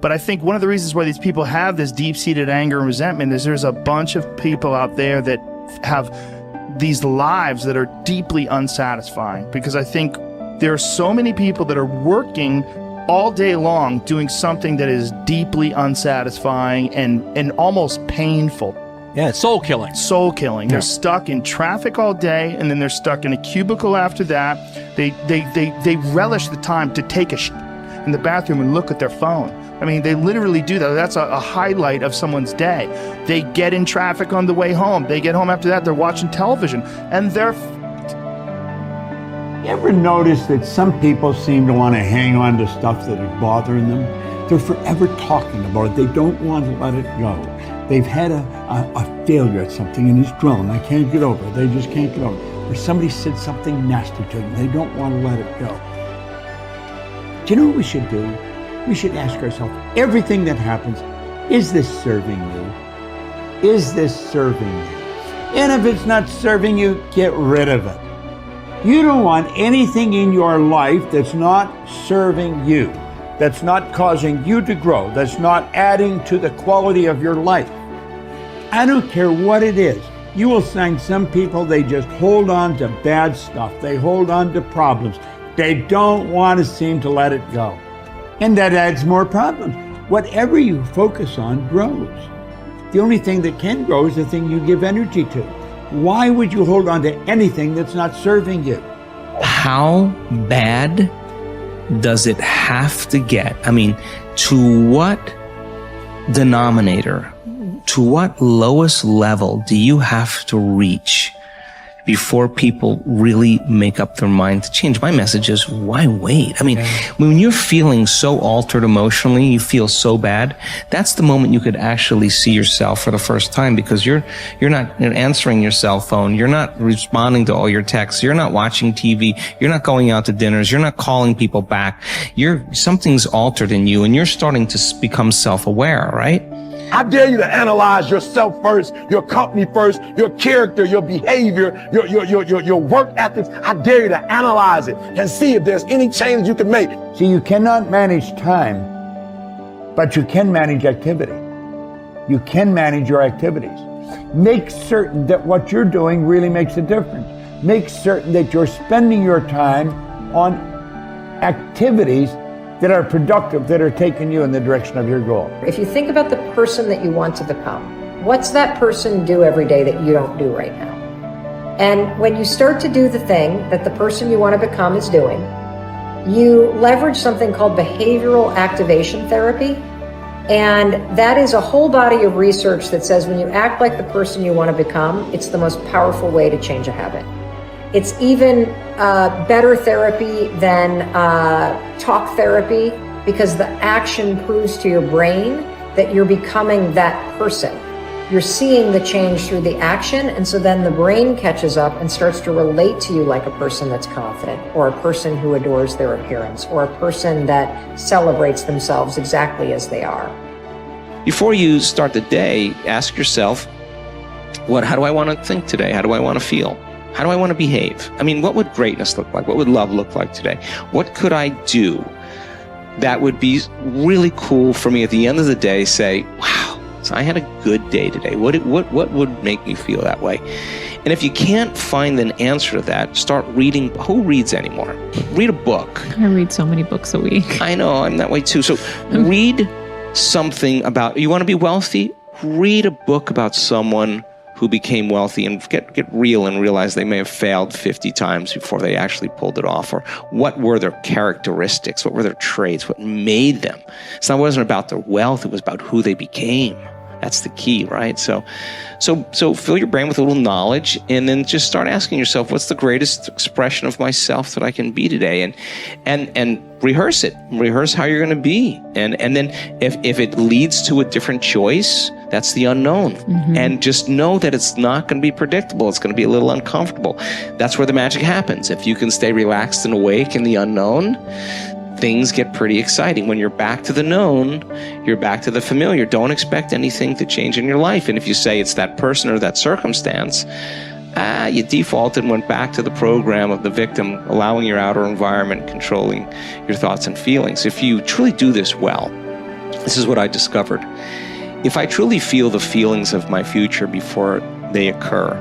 But I think one of the reasons why these people have this deep-seated anger and resentment is there's a bunch of people out there that have these lives that are deeply unsatisfying, because I think there are so many people that are working all day long doing something that is deeply unsatisfying and almost painful. Yeah, it's soul killing. Soul killing. Yeah. They're stuck in traffic all day, and then they're stuck in a cubicle after that. They relish the time to take a shit in the bathroom and look at their phone. I mean, they literally do that. That's a highlight of someone's day. They get in traffic on the way home. They get home after that, they're watching television, and they're You ever notice that some people seem to want to hang on to stuff that is bothering them? They're forever talking about it. They don't want to let it go. They've had a failure at something and it's grown. They can't get over it. They just can't get over it. Or somebody said something nasty to them. They don't want to let it go. Do you know what we should do? We should ask ourselves, everything that happens, is this serving you? Is this serving you? And if it's not serving you, get rid of it. You don't want anything in your life that's not serving you, that's not causing you to grow, that's not adding to the quality of your life. I don't care what it is. You will find some people, they just hold on to bad stuff. They hold on to problems. They don't want to seem to let it go. And that adds more problems. Whatever you focus on grows. The only thing that can grow is the thing you give energy to. Why would you hold on to anything that's not serving you? How bad does it have to get? I mean, to what denominator, to what lowest level do you have to reach before people really make up their mind to change? My message is, why wait? I mean, when you're feeling so altered emotionally, you feel so bad, that's the moment you could actually see yourself for the first time, because you're not answering your cell phone, you're not responding to all your texts, you're not watching TV, you're not going out to dinners, you're not calling people back. Something's altered in you and you're starting to become self-aware, right? I dare you to analyze yourself first, your company first, your character, your behavior, your work ethics. I dare you to analyze it and see if there's any change you can make. See, you cannot manage time, but you can manage activity. You can manage your activities. Make certain that what you're doing really makes a difference. Make certain that you're spending your time on activities that are productive, that are taking you in the direction of your goal. If you think about the person that you want to become, what's that person do every day that you don't do right now? And when you start to do the thing that the person you want to become is doing, you leverage something called behavioral activation therapy. And that is a whole body of research that says when you act like the person you want to become, it's the most powerful way to change a habit. It's even better therapy than talk therapy, because the action proves to your brain that you're becoming that person. You're seeing the change through the action, and so then the brain catches up and starts to relate to you like a person that's confident, or a person who adores their appearance, or a person that celebrates themselves exactly as they are. Before you start the day, ask yourself, how do I want to think today? How do I want to feel? How do I want to behave? I mean, what would greatness look like? What would love look like today? What could I do that would be really cool for me at the end of the day? Say, wow, so I had a good day today. What would make me feel that way? And if you can't find an answer to that, start reading. Who reads anymore? Read a book. I read so many books a week. I know, I'm that way too. So read something about, you want to be wealthy? Read a book about someone who became wealthy, and get real and realize they may have failed 50 times before they actually pulled it off. Or what were their characteristics? What were their traits? What made them? So it wasn't about their wealth, it was about who they became. That's the key, right? So fill your brain with a little knowledge, and then just start asking yourself, what's the greatest expression of myself that I can be today? And rehearse it. Rehearse how you're going to be. And then if it leads to a different choice, that's the unknown. Mm-hmm. And just know that it's not going to be predictable. It's going to be a little uncomfortable. That's where the magic happens. If you can stay relaxed and awake in the unknown, things get pretty exciting. When you're back to the known, you're back to the familiar. Don't expect anything to change in your life. And if you say it's that person or that circumstance, you defaulted and went back to the program of the victim, allowing your outer environment controlling your thoughts and feelings. If you truly do this well, This is what I discovered. If I truly feel the feelings of my future before they occur,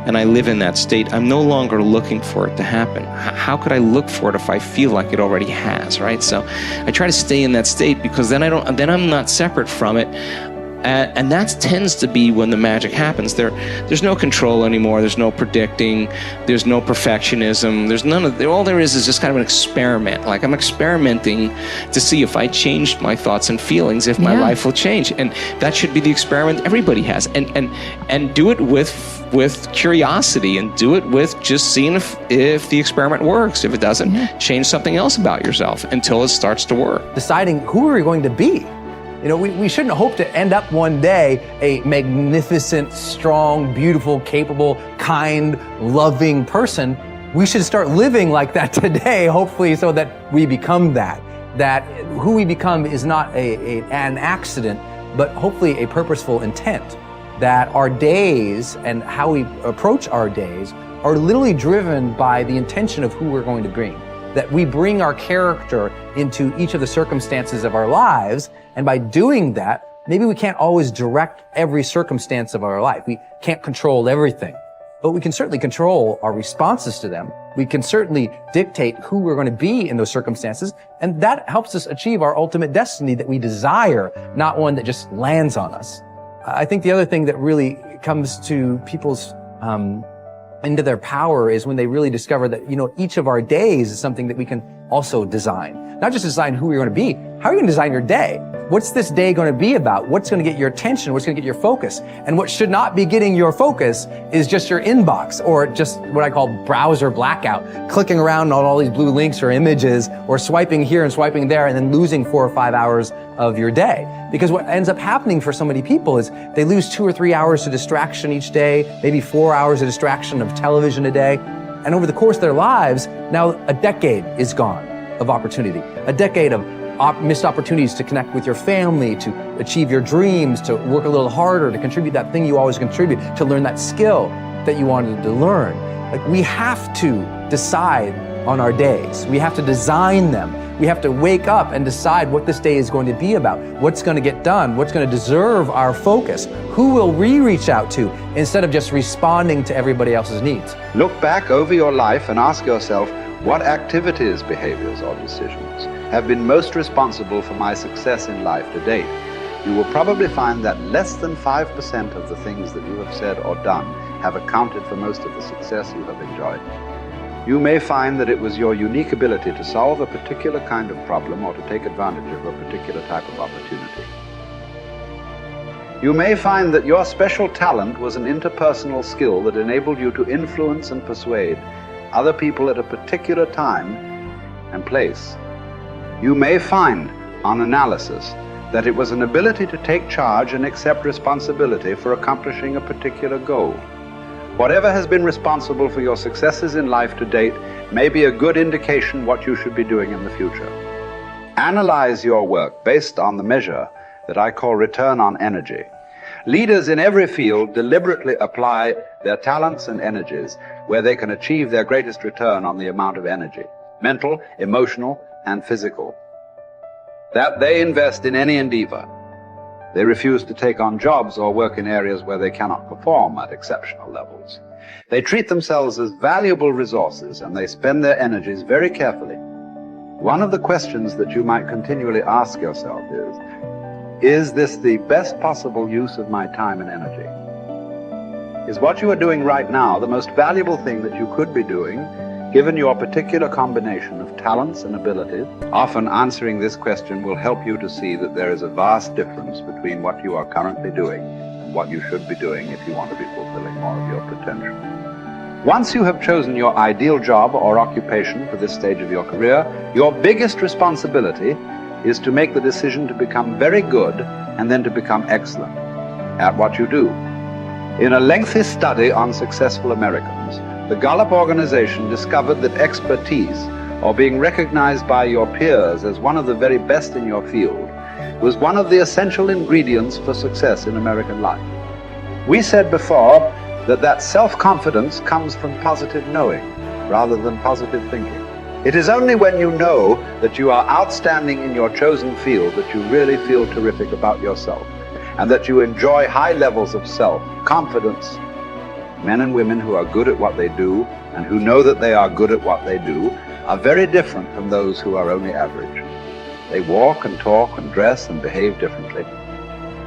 and I live in that state, I'm no longer looking for it to happen. How could I look for it if I feel like it already has, right? So I try to stay in that state, because then I'm not separate from it. And that tends to be when the magic happens. There's no control anymore. There's no predicting. There's no perfectionism. There's none of. All there is just kind of an experiment. Like, I'm experimenting to see if I changed my thoughts and feelings, if my life will change. And that should be the experiment everybody has. And do it with curiosity, and do it with just seeing if the experiment works. If it doesn't, change something else about yourself until it starts to work. Deciding who are we going to be. You know, we shouldn't hope to end up one day a magnificent, strong, beautiful, capable, kind, loving person. We should start living like that today, hopefully, so that we become that. That who we become is not an accident, but hopefully a purposeful intent. That our days and how we approach our days are literally driven by the intention of who we're going to bring. That we bring our character into each of the circumstances of our lives, and by doing that, maybe we can't always direct every circumstance of our life. We can't control everything, but we can certainly control our responses to them. We can certainly dictate who we're going to be in those circumstances, and that helps us achieve our ultimate destiny that we desire, not one that just lands on us. I think the other thing that really comes to people's into their power is when they really discover that, you know, each of our days is something that we can also design. Not just design who you're going to be. How are you going to design your day? What's this day going to be about? What's going to get your attention? What's going to get your focus? And what should not be getting your focus is just your inbox, or just what I call browser blackout, clicking around on all these blue links or images, or swiping here and swiping there, and then losing 4 or 5 hours of your day. Because what ends up happening for so many people is they lose 2 or 3 hours to distraction each day, maybe 4 hours of distraction of television a day. And over the course of their lives, now a decade is gone of opportunity, a decade of missed opportunities to connect with your family, to achieve your dreams, to work a little harder, to contribute that thing you always contribute, to learn that skill that you wanted to learn. Like, we have to decide on our days. We have to design them. We have to wake up and decide what this day is going to be about, what's going to get done, what's going to deserve our focus, who will we reach out to, instead of just responding to everybody else's needs. Look back over your life and ask yourself, what activities, behaviors, or decisions have been most responsible for my success in life to date? You will probably find that less than 5% of the things that you have said or done have accounted for most of the success you have enjoyed. You may find that it was your unique ability to solve a particular kind of problem or to take advantage of a particular type of opportunity. You may find that your special talent was an interpersonal skill that enabled you to influence and persuade other people at a particular time and place. You may find, on analysis, that it was an ability to take charge and accept responsibility for accomplishing a particular goal. Whatever has been responsible for your successes in life to date may be a good indication what you should be doing in the future. Analyze your work based on the measure that I call return on energy. Leaders in every field deliberately apply their talents and energies where they can achieve their greatest return on the amount of energy, mental, emotional, and physical, that they invest in any endeavor. They refuse to take on jobs or work in areas where they cannot perform at exceptional levels. They treat themselves as valuable resources, and they spend their energies very carefully. One of the questions that you might continually ask yourself is this the best possible use of my time and energy? Is what you are doing right now the most valuable thing that you could be doing, given your particular combination of talents and abilities? Often answering this question will help you to see that there is a vast difference between what you are currently doing and what you should be doing if you want to be fulfilling more of your potential. Once you have chosen your ideal job or occupation for this stage of your career, your biggest responsibility is to make the decision to become very good and then to become excellent at what you do. In a lengthy study on successful Americans, the Gallup organization discovered that expertise, or being recognized by your peers as one of the very best in your field, was one of the essential ingredients for success in American life. We said before that self-confidence comes from positive knowing rather than positive thinking. It is only when you know that you are outstanding in your chosen field that you really feel terrific about yourself, and that you enjoy high levels of self-confidence. Men and women who are good at what they do and who know that they are good at what they do are very different from those who are only average. They walk and talk and dress and behave differently.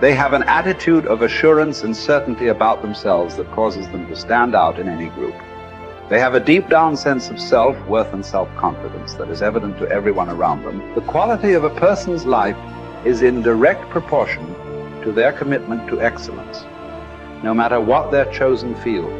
They have an attitude of assurance and certainty about themselves that causes them to stand out in any group. They have a deep down sense of self-worth and self-confidence that is evident to everyone around them. The quality of a person's life is in direct proportion to their commitment to excellence, no matter what their chosen field.